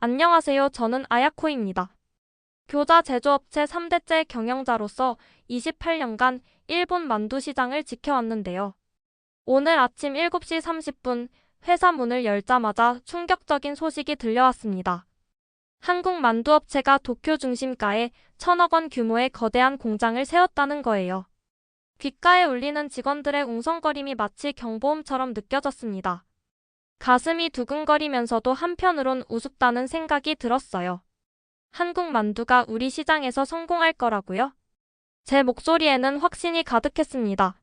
안녕하세요. 저는 아야코입니다. 교자 제조업체 3대째 경영자로서 28년간 일본 만두 시장을 지켜왔는데요. 오늘 아침 7시 30분 회사 문을 열자마자 충격적인 소식이 들려왔습니다. 한국 만두업체가 도쿄 중심가에 1,000억 원 규모의 거대한 공장을 세웠다는 거예요. 귓가에 울리는 직원들의 웅성거림이 마치 경보음처럼 느껴졌습니다. 가슴이 두근거리면서도 한편으론 우습다는 생각이 들었어요. 한국 만두가 우리 시장에서 성공할 거라고요? 제 목소리에는 확신이 가득했습니다.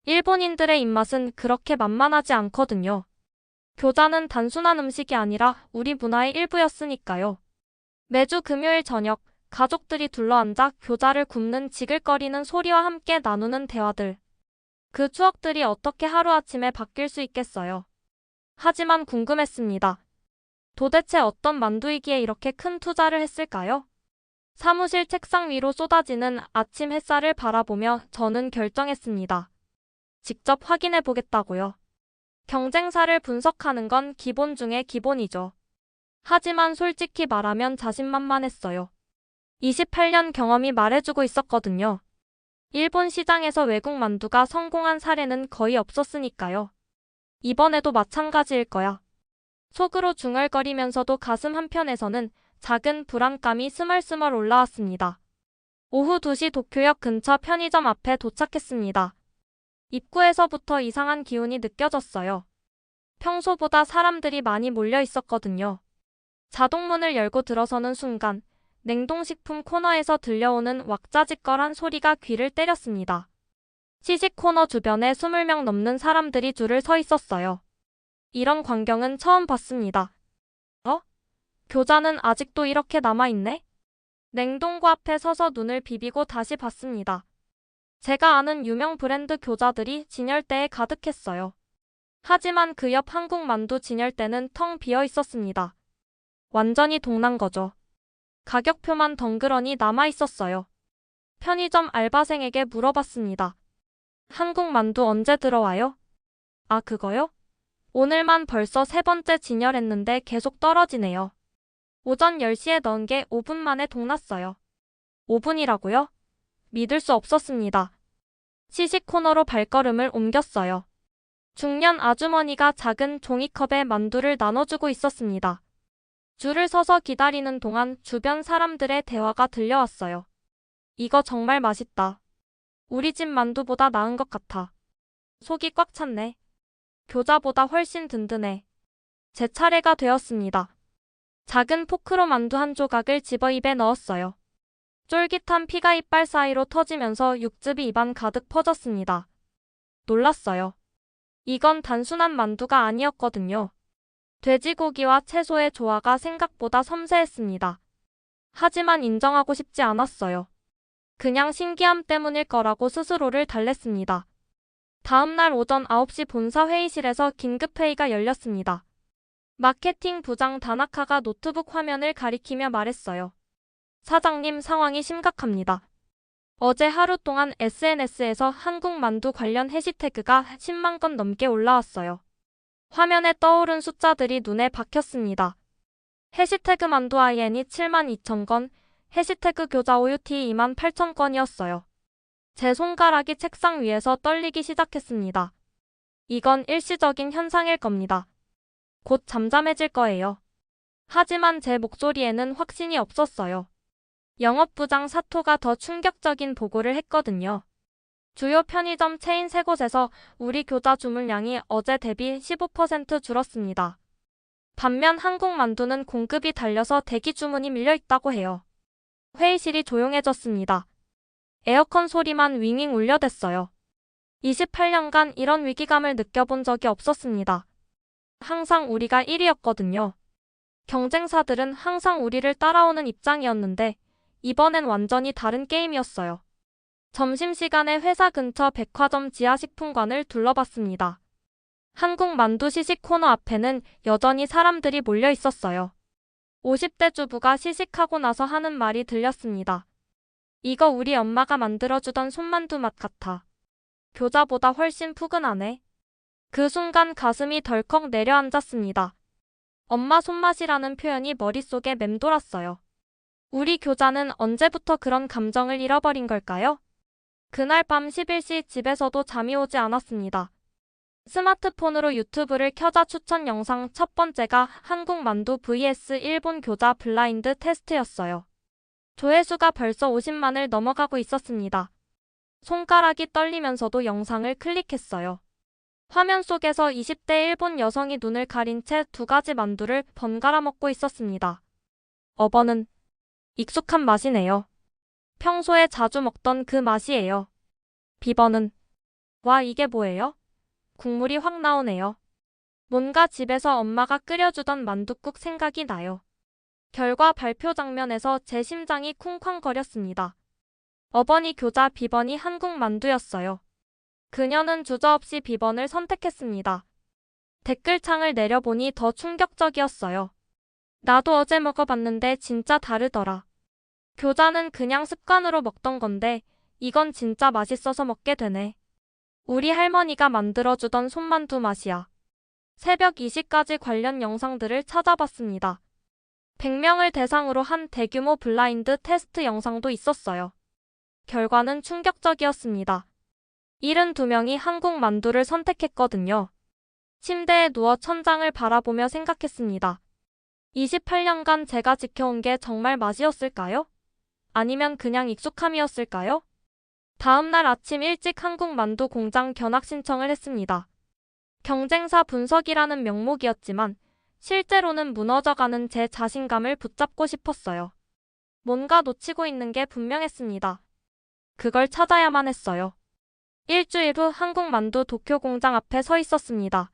일본인들의 입맛은 그렇게 만만하지 않거든요. 교자는 단순한 음식이 아니라 우리 문화의 일부였으니까요. 매주 금요일 저녁, 가족들이 둘러앉아 교자를 굽는 지글거리는 소리와 함께 나누는 대화들. 그 추억들이 어떻게 하루아침에 바뀔 수 있겠어요. 하지만 궁금했습니다. 도대체 어떤 만두이기에 이렇게 큰 투자를 했을까요? 사무실 책상 위로 쏟아지는 아침 햇살을 바라보며 저는 결정했습니다. 직접 확인해 보겠다고요. 경쟁사를 분석하는 건 기본 중에 기본이죠. 하지만 솔직히 말하면 자신만만했어요. 28년 경험이 말해주고 있었거든요. 일본 시장에서 외국 만두가 성공한 사례는 거의 없었으니까요. 이번에도 마찬가지일 거야. 속으로 중얼거리면서도 가슴 한편에서는 작은 불안감이 스멀스멀 올라왔습니다. 오후 2시 도쿄역 근처 편의점 앞에 도착했습니다. 입구에서부터 이상한 기운이 느껴졌어요. 평소보다 사람들이 많이 몰려 있었거든요. 자동문을 열고 들어서는 순간 냉동식품 코너에서 들려오는 왁자지껄한 소리가 귀를 때렸습니다. 시식 코너 주변에 20명 넘는 사람들이 줄을 서 있었어요. 이런 광경은 처음 봤습니다. 교자는 아직도 이렇게 남아있네? 냉동고 앞에 서서 눈을 비비고 다시 봤습니다. 제가 아는 유명 브랜드 교자들이 진열대에 가득했어요. 하지만 그 옆 한국 만두 진열대는 텅 비어 있었습니다. 완전히 동난 거죠. 가격표만 덩그러니 남아있었어요. 편의점 알바생에게 물어봤습니다. 한국 만두 언제 들어와요? 아, 그거요? 오늘만 벌써 3번째 진열했는데 계속 떨어지네요. 오전 10시에 넣은 게 5분 만에 동났어요. 5분이라고요? 믿을 수 없었습니다. 시식 코너로 발걸음을 옮겼어요. 중년 아주머니가 작은 종이컵에 만두를 나눠주고 있었습니다. 줄을 서서 기다리는 동안 주변 사람들의 대화가 들려왔어요. 이거 정말 맛있다. 우리 집 만두보다 나은 것 같아. 속이 꽉 찼네. 교자보다 훨씬 든든해. 제 차례가 되었습니다. 작은 포크로 만두 한 조각을 집어 입에 넣었어요. 쫄깃한 피가 이빨 사이로 터지면서 육즙이 입안 가득 퍼졌습니다. 놀랐어요. 이건 단순한 만두가 아니었거든요. 돼지고기와 채소의 조화가 생각보다 섬세했습니다. 하지만 인정하고 싶지 않았어요. 그냥 신기함 때문일 거라고 스스로를 달랬습니다. 다음 날 오전 9시 본사 회의실에서 긴급회의가 열렸습니다. 마케팅 부장 다나카가 노트북 화면을 가리키며 말했어요. 사장님, 상황이 심각합니다. 어제 하루 동안 SNS에서 한국 만두 관련 해시태그가 10만 건 넘게 올라왔어요. 화면에 떠오른 숫자들이 눈에 박혔습니다. 해시태그 만두 IN이 7만 2천 건, 해시태그 교자 OUT 2만 8천 건이었어요. 제 손가락이 책상 위에서 떨리기 시작했습니다. 이건 일시적인 현상일 겁니다. 곧 잠잠해질 거예요. 하지만 제 목소리에는 확신이 없었어요. 영업부장 사토가 더 충격적인 보고를 했거든요. 주요 편의점 체인 3곳에서 우리 교자 주문량이 어제 대비 15% 줄었습니다. 반면 한국 만두는 공급이 달려서 대기 주문이 밀려 있다고 해요. 회의실이 조용해졌습니다. 에어컨 소리만 윙윙 울려댔어요. 28년간 이런 위기감을 느껴본 적이 없었습니다. 항상 우리가 1위였거든요. 경쟁사들은 항상 우리를 따라오는 입장이었는데 이번엔 완전히 다른 게임이었어요. 점심시간에 회사 근처 백화점 지하식품관을 둘러봤습니다. 한국 만두 시식 코너 앞에는 여전히 사람들이 몰려 있었어요. 50대 주부가 시식하고 나서 하는 말이 들렸습니다. 이거 우리 엄마가 만들어주던 손만두 맛 같아. 교자보다 훨씬 푸근하네. 그 순간 가슴이 덜컥 내려앉았습니다. 엄마 손맛이라는 표현이 머릿속에 맴돌았어요. 우리 교자는 언제부터 그런 감정을 잃어버린 걸까요? 그날 밤 11시 집에서도 잠이 오지 않았습니다. 스마트폰으로 유튜브를 켜자 추천 영상 첫 번째가 한국 만두 vs 일본 교자 블라인드 테스트였어요. 조회수가 벌써 50만을 넘어가고 있었습니다. 손가락이 떨리면서도 영상을 클릭했어요. 화면 속에서 20대 일본 여성이 눈을 가린 채 두 가지 만두를 번갈아 먹고 있었습니다. 어버는 익숙한 맛이네요. 평소에 자주 먹던 그 맛이에요. 비버는 와, 이게 뭐예요? 국물이 확 나오네요. 뭔가 집에서 엄마가 끓여주던 만둣국 생각이 나요. 결과 발표 장면에서 제 심장이 쿵쾅거렸습니다. 어버니 교자 비번이 한국 만두였어요. 그녀는 주저없이 비번을 선택했습니다. 댓글창을 내려보니 더 충격적이었어요. 나도 어제 먹어봤는데 진짜 다르더라. 교자는 그냥 습관으로 먹던 건데 이건 진짜 맛있어서 먹게 되네. 우리 할머니가 만들어주던 손만두 맛이야. 새벽 2시까지 관련 영상들을 찾아봤습니다. 100명을 대상으로 한 대규모 블라인드 테스트 영상도 있었어요. 결과는 충격적이었습니다. 72명이 한국 만두를 선택했거든요. 침대에 누워 천장을 바라보며 생각했습니다. 28년간 제가 지켜온 게 정말 맛이었을까요? 아니면 그냥 익숙함이었을까요? 다음 날 아침 일찍 한국 만두 공장 견학 신청을 했습니다. 경쟁사 분석이라는 명목이었지만 실제로는 무너져가는 제 자신감을 붙잡고 싶었어요. 뭔가 놓치고 있는 게 분명했습니다. 그걸 찾아야만 했어요. 일주일 후 한국 만두 도쿄 공장 앞에 서 있었습니다.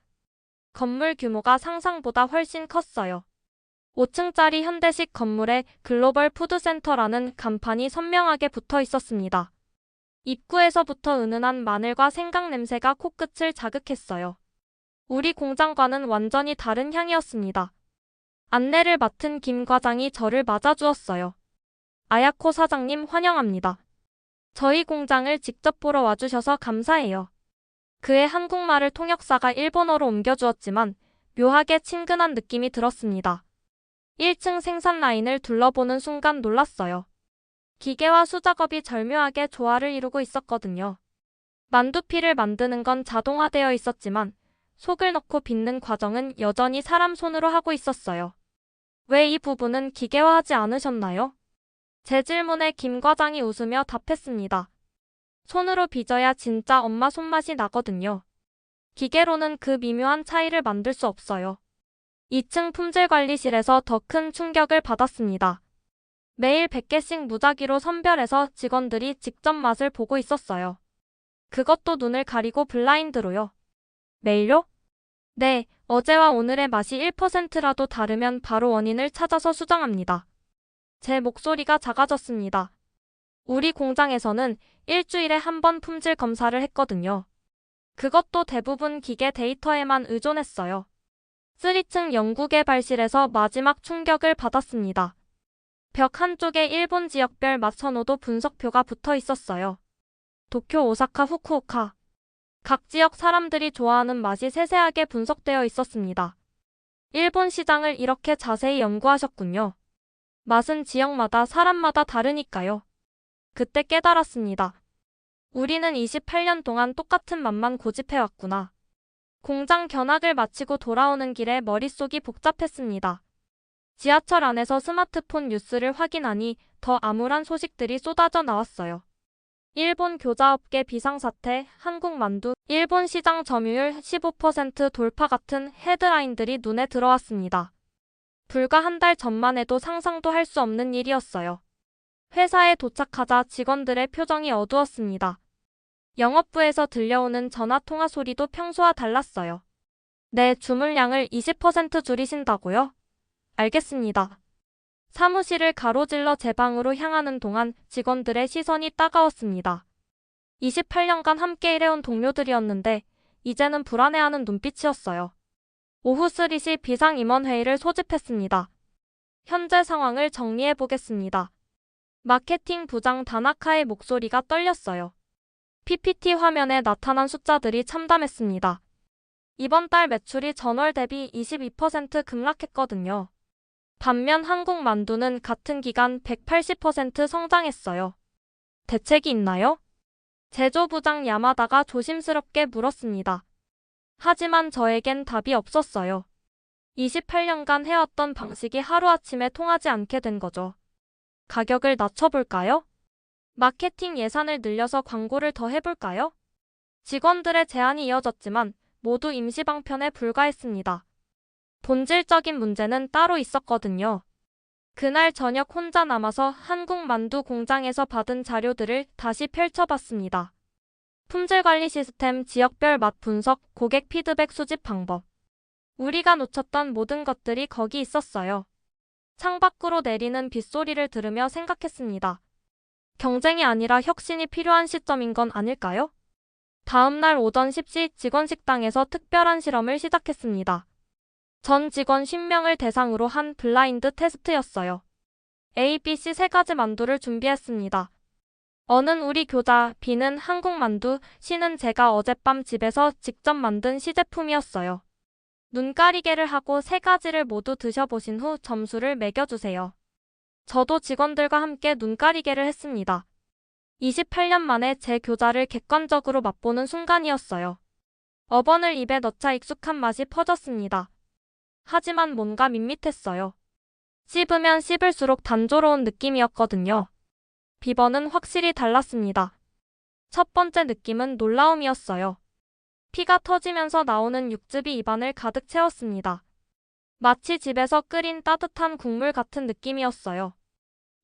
건물 규모가 상상보다 훨씬 컸어요. 5층짜리 현대식 건물에 글로벌 푸드센터라는 간판이 선명하게 붙어 있었습니다. 입구에서부터 은은한 마늘과 생강 냄새가 코끝을 자극했어요. 우리 공장과는 완전히 다른 향이었습니다. 안내를 맡은 김 과장이 저를 맞아주었어요. 아야코 사장님 환영합니다. 저희 공장을 직접 보러 와주셔서 감사해요. 그의 한국말을 통역사가 일본어로 옮겨주었지만 묘하게 친근한 느낌이 들었습니다. 1층 생산 라인을 둘러보는 순간 놀랐어요. 기계와 수작업이 절묘하게 조화를 이루고 있었거든요. 만두피를 만드는 건 자동화되어 있었지만 속을 넣고 빚는 과정은 여전히 사람 손으로 하고 있었어요. 왜 이 부분은 기계화하지 않으셨나요? 제 질문에 김 과장이 웃으며 답했습니다. 손으로 빚어야 진짜 엄마 손맛이 나거든요. 기계로는 그 미묘한 차이를 만들 수 없어요. 2층 품질관리실에서 더 큰 충격을 받았습니다. 매일 100개씩 무작위로 선별해서 직원들이 직접 맛을 보고 있었어요. 그것도 눈을 가리고 블라인드로요. 매일요? 네, 어제와 오늘의 맛이 1%라도 다르면 바로 원인을 찾아서 수정합니다. 제 목소리가 작아졌습니다. 우리 공장에서는 일주일에 한 번 품질 검사를 했거든요. 그것도 대부분 기계 데이터에만 의존했어요. 3층 연구개발실에서 마지막 충격을 받았습니다. 벽 한쪽에 일본 지역별 맛 선호도 분석표가 붙어 있었어요. 도쿄, 오사카, 후쿠오카. 각 지역 사람들이 좋아하는 맛이 세세하게 분석되어 있었습니다. 일본 시장을 이렇게 자세히 연구하셨군요. 맛은 지역마다 사람마다 다르니까요. 그때 깨달았습니다. 우리는 28년 동안 똑같은 맛만 고집해왔구나. 공장 견학을 마치고 돌아오는 길에 머릿속이 복잡했습니다. 지하철 안에서 스마트폰 뉴스를 확인하니 더 암울한 소식들이 쏟아져 나왔어요. 일본 교자업계 비상사태, 한국 만두, 일본 시장 점유율 15% 돌파 같은 헤드라인들이 눈에 들어왔습니다. 불과 한 달 전만 해도 상상도 할 수 없는 일이었어요. 회사에 도착하자 직원들의 표정이 어두웠습니다. 영업부에서 들려오는 전화통화 소리도 평소와 달랐어요. 네, 주문량을 20% 줄이신다고요? 알겠습니다. 사무실을 가로질러 제 방으로 향하는 동안 직원들의 시선이 따가웠습니다. 28년간 함께 일해온 동료들이었는데 이제는 불안해하는 눈빛이었어요. 오후 3시 비상임원회의를 소집했습니다. 현재 상황을 정리해보겠습니다. 마케팅 부장 다나카의 목소리가 떨렸어요. PPT 화면에 나타난 숫자들이 참담했습니다. 이번 달 매출이 전월 대비 22% 급락했거든요. 반면 한국 만두는 같은 기간 180% 성장했어요. 대책이 있나요? 제조부장 야마다가 조심스럽게 물었습니다. 하지만 저에겐 답이 없었어요. 28년간 해왔던 방식이 하루아침에 통하지 않게 된 거죠. 가격을 낮춰볼까요? 마케팅 예산을 늘려서 광고를 더 해볼까요? 직원들의 제안이 이어졌지만 모두 임시방편에 불과했습니다. 본질적인 문제는 따로 있었거든요. 그날 저녁 혼자 남아서 한국 만두 공장에서 받은 자료들을 다시 펼쳐봤습니다. 품질 관리 시스템, 지역별 맛 분석, 고객 피드백 수집 방법. 우리가 놓쳤던 모든 것들이 거기 있었어요. 창밖으로 내리는 빗소리를 들으며 생각했습니다. 경쟁이 아니라 혁신이 필요한 시점인 건 아닐까요? 다음 날 오전 10시 직원 식당에서 특별한 실험을 시작했습니다. 전 직원 50명을 대상으로 한 블라인드 테스트였어요. A, B, C 세 가지 만두를 준비했습니다. 어는 우리 교자, B는 한국 만두, C는 제가 어젯밤 집에서 직접 만든 시제품이었어요. 눈가리개를 하고 세 가지를 모두 드셔보신 후 점수를 매겨주세요. 저도 직원들과 함께 눈가리개를 했습니다. 28년 만에 제 교자를 객관적으로 맛보는 순간이었어요. 어번을 입에 넣자 익숙한 맛이 퍼졌습니다. 하지만 뭔가 밋밋했어요. 씹으면 씹을수록 단조로운 느낌이었거든요. 비번은 확실히 달랐습니다. 첫 번째 느낌은 놀라움이었어요. 피가 터지면서 나오는 육즙이 입안을 가득 채웠습니다. 마치 집에서 끓인 따뜻한 국물 같은 느낌이었어요.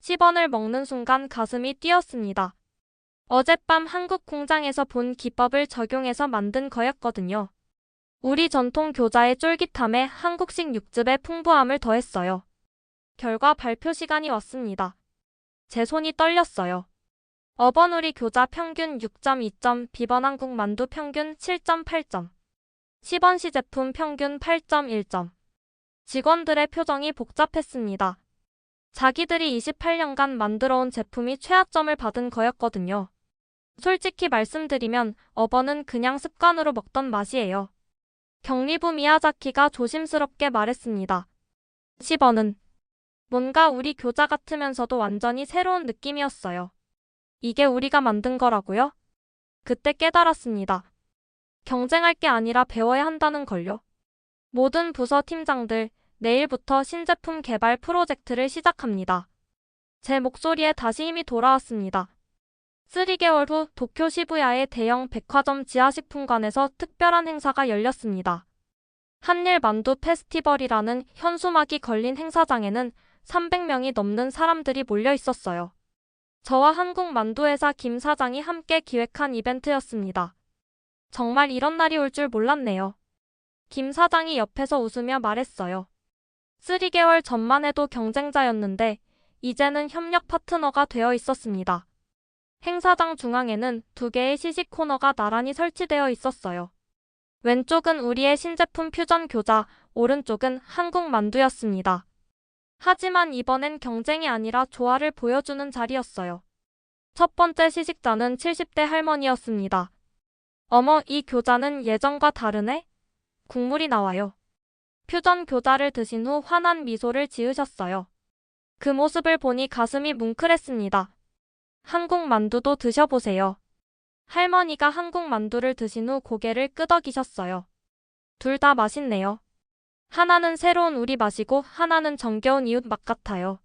10원을 먹는 순간 가슴이 뛰었습니다. 어젯밤 한국 공장에서 본 기법을 적용해서 만든 거였거든요. 우리 전통 교자의 쫄깃함에 한국식 육즙의 풍부함을 더했어요. 결과 발표 시간이 왔습니다. 제 손이 떨렸어요. 어번 우리 교자 평균 6.2점, 비번 한국 만두 평균 7.8점, 10원 시제품 평균 8.1점. 직원들의 표정이 복잡했습니다. 자기들이 28년간 만들어온 제품이 최하점을 받은 거였거든요. 솔직히 말씀드리면 어번은 그냥 습관으로 먹던 맛이에요. 경리부 미야자키가 조심스럽게 말했습니다. 10원은 뭔가 우리 교자 같으면서도 완전히 새로운 느낌이었어요. 이게 우리가 만든 거라고요? 그때 깨달았습니다. 경쟁할 게 아니라 배워야 한다는 걸요. 모든 부서 팀장들, 내일부터 신제품 개발 프로젝트를 시작합니다. 제 목소리에 다시 힘이 돌아왔습니다. 3개월 후 도쿄 시부야의 대형 백화점 지하식품관에서 특별한 행사가 열렸습니다. 한일 만두 페스티벌이라는 현수막이 걸린 행사장에는 300명이 넘는 사람들이 몰려 있었어요. 저와 한국 만두회사 김 사장이 함께 기획한 이벤트였습니다. 정말 이런 날이 올 줄 몰랐네요. 김 사장이 옆에서 웃으며 말했어요. 3개월 전만 해도 경쟁자였는데 이제는 협력 파트너가 되어 있었습니다. 행사장 중앙에는 2개의 시식 코너가 나란히 설치되어 있었어요. 왼쪽은 우리의 신제품 퓨전 교자, 오른쪽은 한국 만두였습니다. 하지만 이번엔 경쟁이 아니라 조화를 보여주는 자리였어요. 첫 번째 시식자는 70대 할머니였습니다. 어머, 이 교자는 예전과 다르네? 국물이 나와요. 퓨전 교자를 드신 후 환한 미소를 지으셨어요. 그 모습을 보니 가슴이 뭉클했습니다. 한국 만두도 드셔보세요. 할머니가 한국 만두를 드신 후 고개를 끄덕이셨어요. 둘 다 맛있네요. 하나는 새로운 우리 맛이고 하나는 정겨운 이웃 맛 같아요.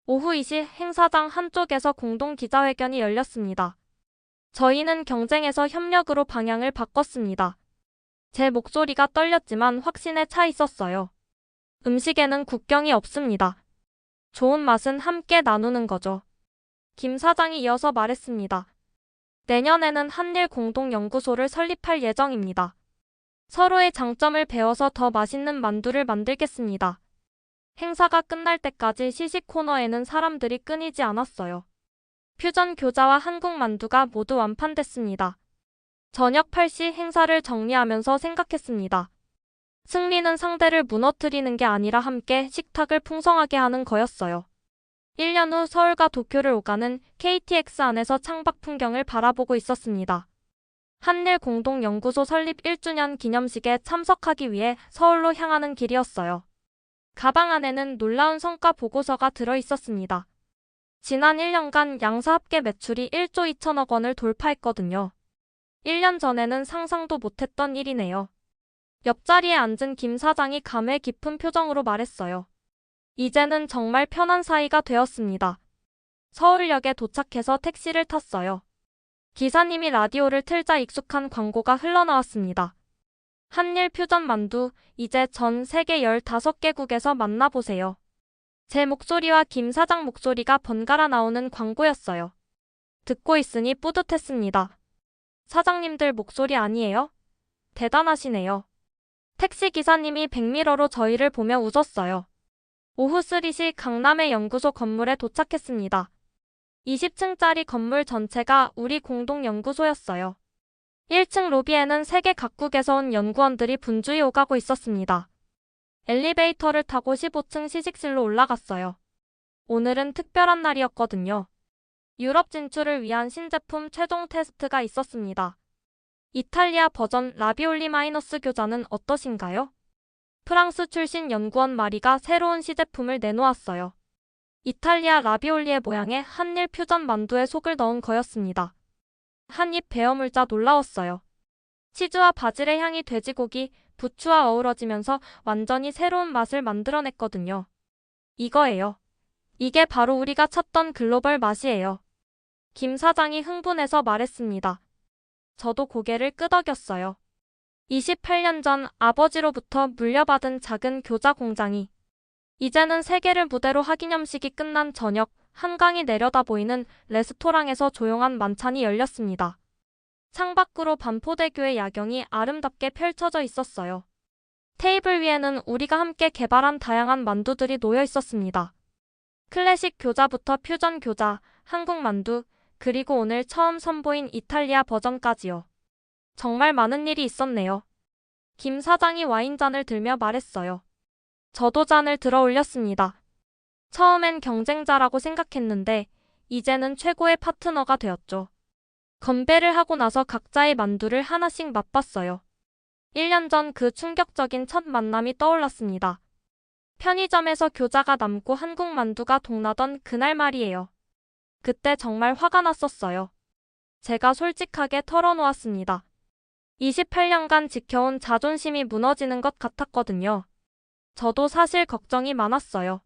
오후 2시 행사장 한쪽에서 공동 기자회견이 열렸습니다. 저희는 경쟁에서 협력으로 방향을 바꿨습니다. 제 목소리가 떨렸지만 확신에 차 있었어요. 음식에는 국경이 없습니다. 좋은 맛은 함께 나누는 거죠. 김 사장이 이어서 말했습니다. 내년에는 한일 공동연구소를 설립할 예정입니다. 서로의 장점을 배워서 더 맛있는 만두를 만들겠습니다. 행사가 끝날 때까지 시식 코너에는 사람들이 끊이지 않았어요. 퓨전 교자와 한국 만두가 모두 완판됐습니다. 저녁 8시 행사를 정리하면서 생각했습니다. 승리는 상대를 무너뜨리는 게 아니라 함께 식탁을 풍성하게 하는 거였어요. 1년 후 서울과 도쿄를 오가는 KTX 안에서 창밖 풍경을 바라보고 있었습니다. 한일공동연구소 설립 1주년 기념식에 참석하기 위해 서울로 향하는 길이었어요. 가방 안에는 놀라운 성과 보고서가 들어 있었습니다. 지난 1년간 양사 합계 매출이 1조 2천억 원을 돌파했거든요. 1년 전에는 상상도 못했던 일이네요. 옆자리에 앉은 김 사장이 감회 깊은 표정으로 말했어요. 이제는 정말 편한 사이가 되었습니다. 서울역에 도착해서 택시를 탔어요. 기사님이 라디오를 틀자 익숙한 광고가 흘러나왔습니다. 한일 퓨전 만두, 이제 전 세계 15개국에서 만나보세요. 제 목소리와 김 사장 목소리가 번갈아 나오는 광고였어요. 듣고 있으니 뿌듯했습니다. 사장님들 목소리 아니에요? 대단하시네요. 택시 기사님이 백미러로 저희를 보며 웃었어요. 오후 3시 강남의 연구소 건물에 도착했습니다. 20층짜리 건물 전체가 우리 공동연구소였어요. 1층 로비에는 세계 각국에서 온 연구원들이 분주히 오가고 있었습니다. 엘리베이터를 타고 15층 시식실로 올라갔어요. 오늘은 특별한 날이었거든요. 유럽 진출을 위한 신제품 최종 테스트가 있었습니다. 이탈리아 버전 라비올리 마이너스 교자는 어떠신가요? 프랑스 출신 연구원 마리가 새로운 시제품을 내놓았어요. 이탈리아 라비올리의 모양의 한일 퓨전 만두에 속을 넣은 거였습니다. 한 입 베어물자 놀라웠어요. 치즈와 바질의 향이 돼지고기, 부추와 어우러지면서 완전히 새로운 맛을 만들어냈거든요. 이거예요. 이게 바로 우리가 찾던 글로벌 맛이에요. 김 사장이 흥분해서 말했습니다. 저도 고개를 끄덕였어요. 28년 전 아버지로부터 물려받은 작은 교자 공장이 이제는 세계를 무대로 하기념식이 끝난 저녁 한강이 내려다 보이는 레스토랑에서 조용한 만찬이 열렸습니다. 창밖으로 반포대교의 야경이 아름답게 펼쳐져 있었어요. 테이블 위에는 우리가 함께 개발한 다양한 만두들이 놓여 있었습니다. 클래식 교자부터 퓨전 교자, 한국 만두, 그리고 오늘 처음 선보인 이탈리아 버전까지요. 정말 많은 일이 있었네요. 김 사장이 와인잔을 들며 말했어요. 저도 잔을 들어 올렸습니다. 처음엔 경쟁자라고 생각했는데 이제는 최고의 파트너가 되었죠. 건배를 하고 나서 각자의 만두를 하나씩 맛봤어요. 1년 전 그 충격적인 첫 만남이 떠올랐습니다. 편의점에서 교자가 남고 한국 만두가 동나던 그날 말이에요. 그때 정말 화가 났었어요. 제가 솔직하게 털어놓았습니다. 28년간 지켜온 자존심이 무너지는 것 같았거든요. 저도 사실 걱정이 많았어요.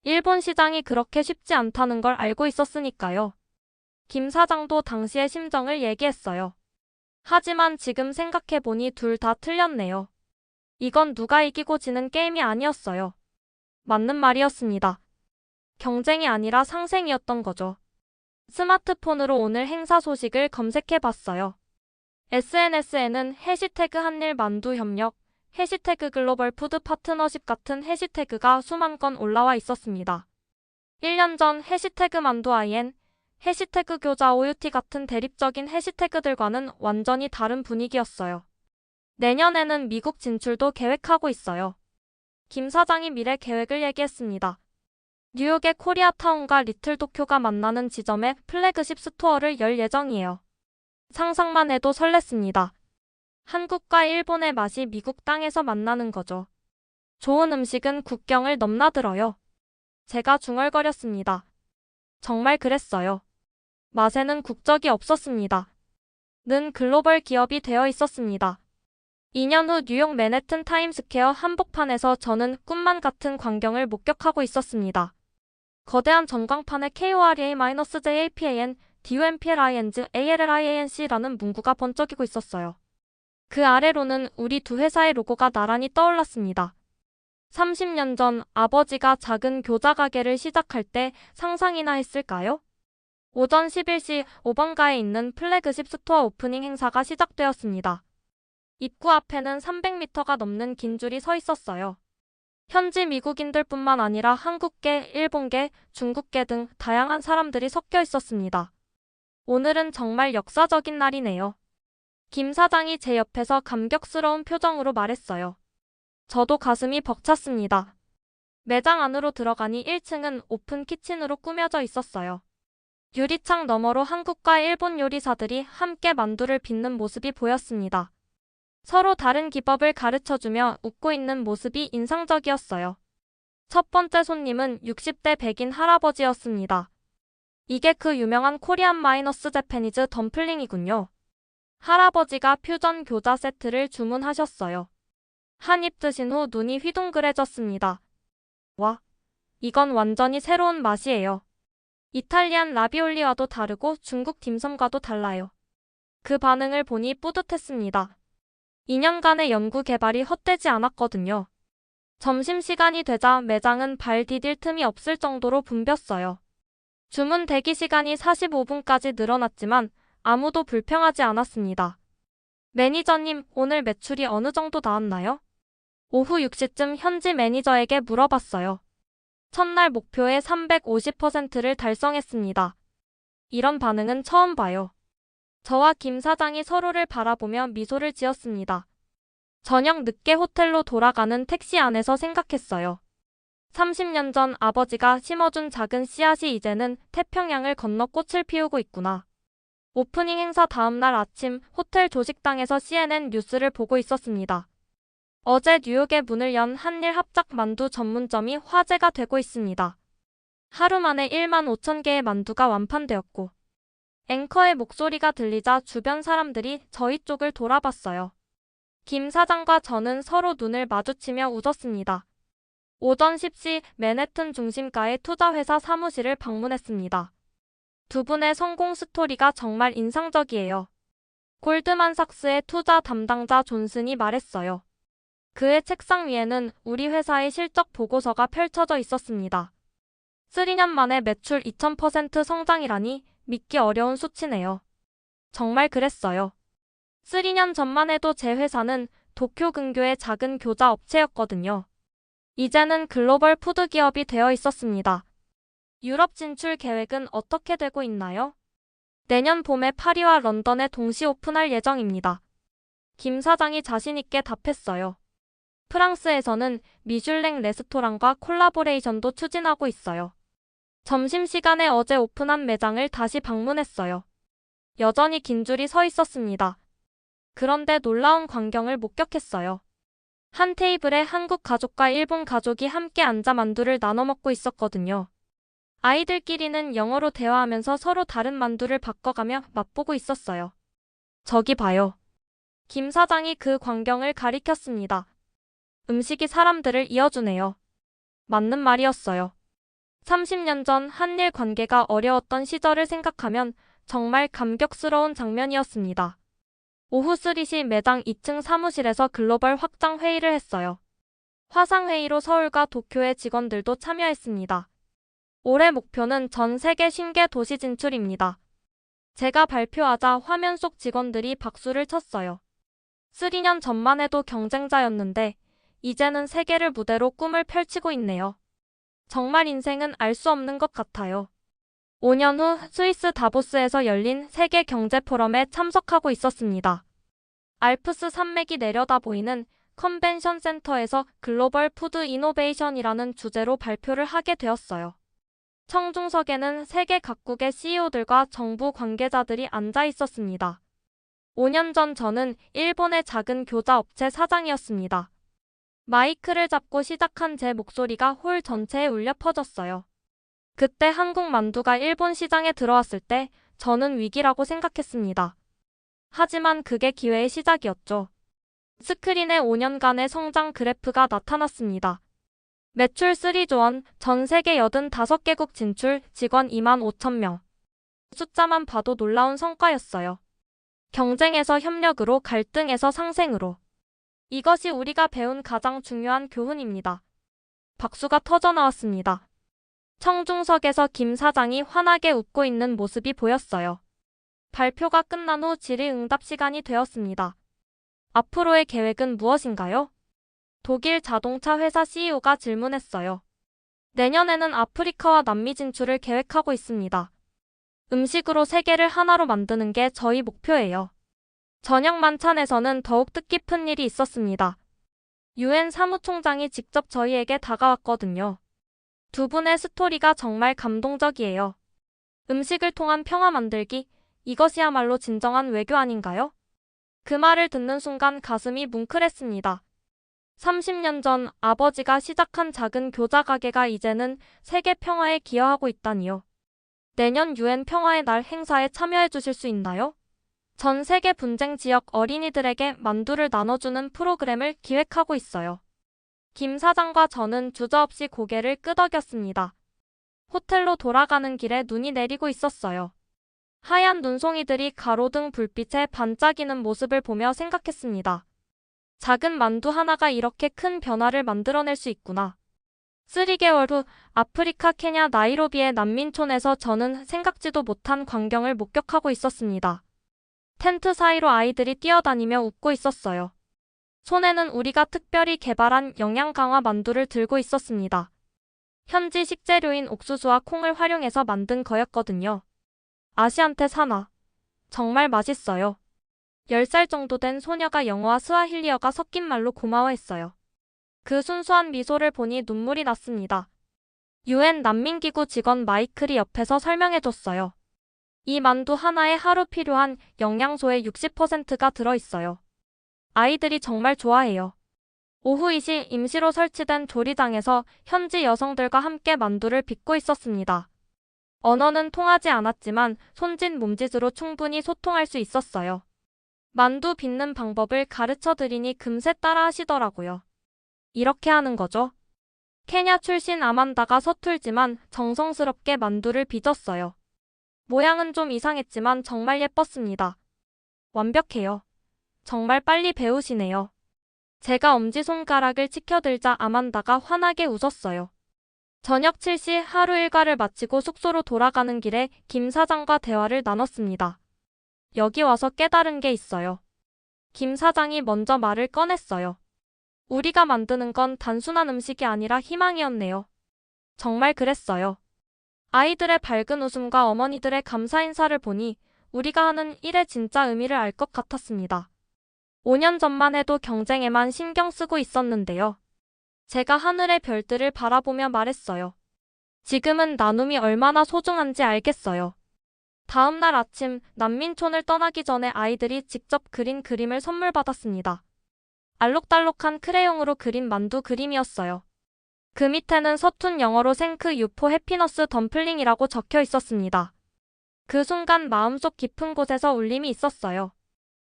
일본 시장이 그렇게 쉽지 않다는 걸 알고 있었으니까요. 김 사장도 당시의 심정을 얘기했어요. 하지만 지금 생각해보니 둘 다 틀렸네요. 이건 누가 이기고 지는 게임이 아니었어요. 맞는 말이었습니다. 경쟁이 아니라 상생이었던 거죠. 스마트폰으로 오늘 행사 소식을 검색해봤어요. SNS에는 해시태그 한일 만두 협력, 해시태그 글로벌 푸드 파트너십 같은 해시태그가 수만 건 올라와 있었습니다. 1년 전 해시태그 만두 IN, 해시태그 교자 OUT 같은 대립적인 해시태그들과는 완전히 다른 분위기였어요. 내년에는 미국 진출도 계획하고 있어요. 김 사장이 미래 계획을 얘기했습니다. 뉴욕의 코리아타운과 리틀 도쿄가 만나는 지점에 플래그십 스토어를 열 예정이에요. 상상만 해도 설렜습니다. 한국과 일본의 맛이 미국 땅에서 만나는 거죠. 좋은 음식은 국경을 넘나들어요. 제가 중얼거렸습니다. 정말 그랬어요. 맛에는 국적이 없었습니다. 는 글로벌 기업이 되어 있었습니다. 2년 후 뉴욕 맨해튼 타임스퀘어 한복판에서 저는 꿈만 같은 광경을 목격하고 있었습니다. 거대한 전광판에 KOREA-JAPAN, DUMPLING, ALLIANC라는 문구가 번쩍이고 있었어요. 그 아래로는 우리 두 회사의 로고가 나란히 떠올랐습니다. 30년 전 아버지가 작은 교자 가게를 시작할 때 상상이나 했을까요? 오전 11시 5번가에 있는 플래그십 스토어 오프닝 행사가 시작되었습니다. 입구 앞에는 300m가 넘는 긴 줄이 서 있었어요. 현지 미국인들뿐만 아니라 한국계, 일본계, 중국계 등 다양한 사람들이 섞여 있었습니다. 오늘은 정말 역사적인 날이네요. 김 사장이 제 옆에서 감격스러운 표정으로 말했어요. 저도 가슴이 벅찼습니다. 매장 안으로 들어가니 1층은 오픈 키친으로 꾸며져 있었어요. 유리창 너머로 한국과 일본 요리사들이 함께 만두를 빚는 모습이 보였습니다. 서로 다른 기법을 가르쳐주며 웃고 있는 모습이 인상적이었어요. 첫 번째 손님은 60대 백인 할아버지였습니다. 이게 그 유명한 코리안 마이너스 재패니즈 덤플링이군요. 할아버지가 퓨전 교자 세트를 주문하셨어요. 한 입 드신 후 눈이 휘둥그레졌습니다. 와, 이건 완전히 새로운 맛이에요. 이탈리안 라비올리와도 다르고 중국 딤섬과도 달라요. 그 반응을 보니 뿌듯했습니다. 2년간의 연구 개발이 헛되지 않았거든요. 점심시간이 되자 매장은 발 디딜 틈이 없을 정도로 붐볐어요. 주문 대기 시간이 45분까지 늘어났지만 아무도 불평하지 않았습니다. 매니저님, 오늘 매출이 어느 정도 나왔나요? 오후 6시쯤 현지 매니저에게 물어봤어요. 첫날 목표의 350%를 달성했습니다. 이런 반응은 처음 봐요. 저와 김 사장이 서로를 바라보며 미소를 지었습니다. 저녁 늦게 호텔로 돌아가는 택시 안에서 생각했어요. 30년 전 아버지가 심어준 작은 씨앗이 이제는 태평양을 건너 꽃을 피우고 있구나. 오프닝 행사 다음날 아침 호텔 조식당에서 CNN 뉴스를 보고 있었습니다. 어제 뉴욕에 문을 연 한일 합작 만두 전문점이 화제가 되고 있습니다. 하루 만에 1만 5천 개의 만두가 완판되었고 앵커의 목소리가 들리자 주변 사람들이 저희 쪽을 돌아봤어요. 김 사장과 저는 서로 눈을 마주치며 웃었습니다. 오전 10시 맨해튼 중심가의 투자회사 사무실을 방문했습니다. 두 분의 성공 스토리가 정말 인상적이에요. 골드만삭스의 투자 담당자 존슨이 말했어요. 그의 책상 위에는 우리 회사의 실적 보고서가 펼쳐져 있었습니다. 3년 만에 매출 2000% 성장이라니 믿기 어려운 수치네요. 정말 그랬어요. 3년 전만 해도 제 회사는 도쿄 근교의 작은 교자 업체였거든요. 이제는 글로벌 푸드 기업이 되어 있었습니다. 유럽 진출 계획은 어떻게 되고 있나요? 내년 봄에 파리와 런던에 동시 오픈할 예정입니다. 김 사장이 자신있게 답했어요. 프랑스에서는 미슐랭 레스토랑과 콜라보레이션도 추진하고 있어요. 점심시간에 어제 오픈한 매장을 다시 방문했어요. 여전히 긴 줄이 서 있었습니다. 그런데 놀라운 광경을 목격했어요. 한 테이블에 한국 가족과 일본 가족이 함께 앉아 만두를 나눠 먹고 있었거든요. 아이들끼리는 영어로 대화하면서 서로 다른 만두를 바꿔가며 맛보고 있었어요. 저기 봐요. 김 사장이 그 광경을 가리켰습니다. 음식이 사람들을 이어주네요. 맞는 말이었어요. 30년 전 한일 관계가 어려웠던 시절을 생각하면 정말 감격스러운 장면이었습니다. 오후 3시 매장 2층 사무실에서 글로벌 확장 회의를 했어요. 화상회의로 서울과 도쿄의 직원들도 참여했습니다. 올해 목표는 전 세계 신계 도시 진출입니다. 제가 발표하자 화면 속 직원들이 박수를 쳤어요. 3년 전만 해도 경쟁자였는데 이제는 세계를 무대로 꿈을 펼치고 있네요. 정말 인생은 알 수 없는 것 같아요. 5년 후 스위스 다보스에서 열린 세계 경제 포럼에 참석하고 있었습니다. 알프스 산맥이 내려다 보이는 컨벤션 센터에서 글로벌 푸드 이노베이션이라는 주제로 발표를 하게 되었어요. 청중석에는 세계 각국의 CEO들과 정부 관계자들이 앉아 있었습니다. 5년 전 저는 일본의 작은 교자 업체 사장이었습니다. 마이크를 잡고 시작한 제 목소리가 홀 전체에 울려 퍼졌어요. 그때 한국 만두가 일본 시장에 들어왔을 때 저는 위기라고 생각했습니다. 하지만 그게 기회의 시작이었죠. 스크린에 5년간의 성장 그래프가 나타났습니다. 매출 3조 원, 전 세계 85개국 진출, 직원 2만 5천 명. 숫자만 봐도 놀라운 성과였어요. 경쟁에서 협력으로, 갈등에서 상생으로. 이것이 우리가 배운 가장 중요한 교훈입니다. 박수가 터져나왔습니다. 청중석에서 김 사장이 환하게 웃고 있는 모습이 보였어요. 발표가 끝난 후 질의응답 시간이 되었습니다. 앞으로의 계획은 무엇인가요? 독일 자동차 회사 CEO가 질문했어요. 내년에는 아프리카와 남미 진출을 계획하고 있습니다. 음식으로 세계를 하나로 만드는 게 저희 목표예요. 저녁 만찬에서는 더욱 뜻깊은 일이 있었습니다. UN 사무총장이 직접 저희에게 다가왔거든요. 두 분의 스토리가 정말 감동적이에요. 음식을 통한 평화 만들기, 이것이야말로 진정한 외교 아닌가요? 그 말을 듣는 순간 가슴이 뭉클했습니다. 30년 전 아버지가 시작한 작은 교자 가게가 이제는 세계 평화에 기여하고 있다니요. 내년 유엔 평화의 날 행사에 참여해 주실 수 있나요? 전 세계 분쟁 지역 어린이들에게 만두를 나눠주는 프로그램을 기획하고 있어요. 김 사장과 저는 주저없이 고개를 끄덕였습니다. 호텔로 돌아가는 길에 눈이 내리고 있었어요. 하얀 눈송이들이 가로등 불빛에 반짝이는 모습을 보며 생각했습니다. 작은 만두 하나가 이렇게 큰 변화를 만들어낼 수 있구나. 3개월 후 아프리카 케냐 나이로비의 난민촌에서 저는 생각지도 못한 광경을 목격하고 있었습니다. 텐트 사이로 아이들이 뛰어다니며 웃고 있었어요. 손에는 우리가 특별히 개발한 영양 강화 만두를 들고 있었습니다. 현지 식재료인 옥수수와 콩을 활용해서 만든 거였거든요. 아시안테 사나. 정말 맛있어요. 10살 정도 된 소녀가 영어와 스와힐리어가 섞인 말로 고마워했어요. 그 순수한 미소를 보니 눈물이 났습니다. 유엔 난민기구 직원 마이클이 옆에서 설명해줬어요. 이 만두 하나에 하루 필요한 영양소의 60%가 들어있어요. 아이들이 정말 좋아해요. 오후 2시 임시로 설치된 조리장에서 현지 여성들과 함께 만두를 빚고 있었습니다. 언어는 통하지 않았지만 손짓 몸짓으로 충분히 소통할 수 있었어요. 만두 빚는 방법을 가르쳐 드리니 금세 따라 하시더라고요. 이렇게 하는 거죠. 케냐 출신 아만다가 서툴지만 정성스럽게 만두를 빚었어요. 모양은 좀 이상했지만 정말 예뻤습니다. 완벽해요. 정말 빨리 배우시네요. 제가 엄지손가락을 치켜들자 아만다가 환하게 웃었어요. 저녁 7시 하루 일과를 마치고 숙소로 돌아가는 길에 김 사장과 대화를 나눴습니다. 여기 와서 깨달은 게 있어요. 김 사장이 먼저 말을 꺼냈어요. 우리가 만드는 건 단순한 음식이 아니라 희망이었네요. 정말 그랬어요. 아이들의 밝은 웃음과 어머니들의 감사 인사를 보니 우리가 하는 일의 진짜 의미를 알 것 같았습니다. 5년 전만 해도 경쟁에만 신경 쓰고 있었는데요. 제가 하늘의 별들을 바라보며 말했어요. 지금은 나눔이 얼마나 소중한지 알겠어요. 다음 날 아침 난민촌을 떠나기 전에 아이들이 직접 그린 그림을 선물 받았습니다. 알록달록한 크레용으로 그린 만두 그림이었어요. 그 밑에는 서툰 영어로 생크 유포 해피너스 덤플링이라고 적혀 있었습니다. 그 순간 마음속 깊은 곳에서 울림이 있었어요.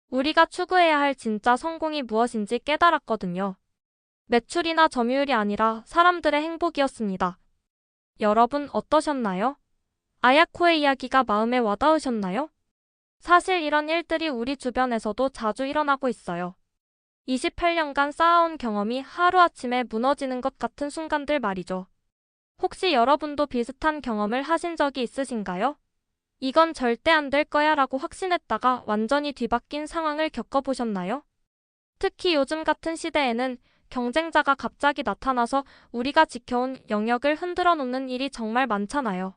우리가 추구해야 할 진짜 성공이 무엇인지 깨달았거든요. 매출이나 점유율이 아니라 사람들의 행복이었습니다. 여러분 어떠셨나요? 아야코의 이야기가 마음에 와닿으셨나요? 사실 이런 일들이 우리 주변에서도 자주 일어나고 있어요. 28년간 쌓아온 경험이 하루아침에 무너지는 것 같은 순간들 말이죠. 혹시 여러분도 비슷한 경험을 하신 적이 있으신가요? 이건 절대 안 될 거야 라고 확신했다가 완전히 뒤바뀐 상황을 겪어보셨나요? 특히 요즘 같은 시대에는 경쟁자가 갑자기 나타나서 우리가 지켜온 영역을 흔들어 놓는 일이 정말 많잖아요.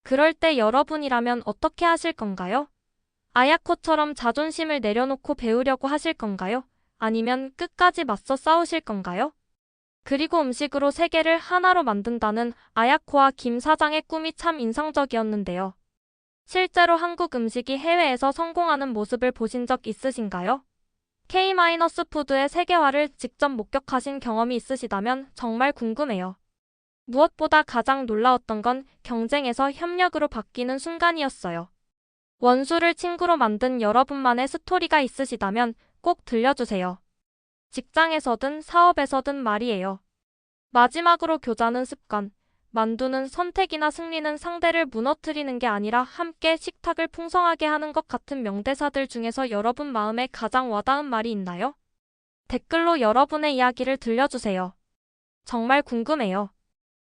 그럴 때 여러분이라면 어떻게 하실 건가요? 아야코처럼 자존심을 내려놓고 배우려고 하실 건가요? 아니면 끝까지 맞서 싸우실 건가요? 그리고 음식으로 세계를 하나로 만든다는 아야코와 김 사장의 꿈이 참 인상적이었는데요. 실제로 한국 음식이 해외에서 성공하는 모습을 보신 적 있으신가요? K-푸드의 세계화를 직접 목격하신 경험이 있으시다면 정말 궁금해요. 무엇보다 가장 놀라웠던 건 경쟁에서 협력으로 바뀌는 순간이었어요. 원수를 친구로 만든 여러분만의 스토리가 있으시다면 꼭 들려주세요. 직장에서든 사업에서든 말이에요. 마지막으로 교자는 습관, 만두는 선택이나 승리는 상대를 무너뜨리는 게 아니라 함께 식탁을 풍성하게 하는 것 같은 명대사들 중에서 여러분 마음에 가장 와닿은 말이 있나요? 댓글로 여러분의 이야기를 들려주세요. 정말 궁금해요.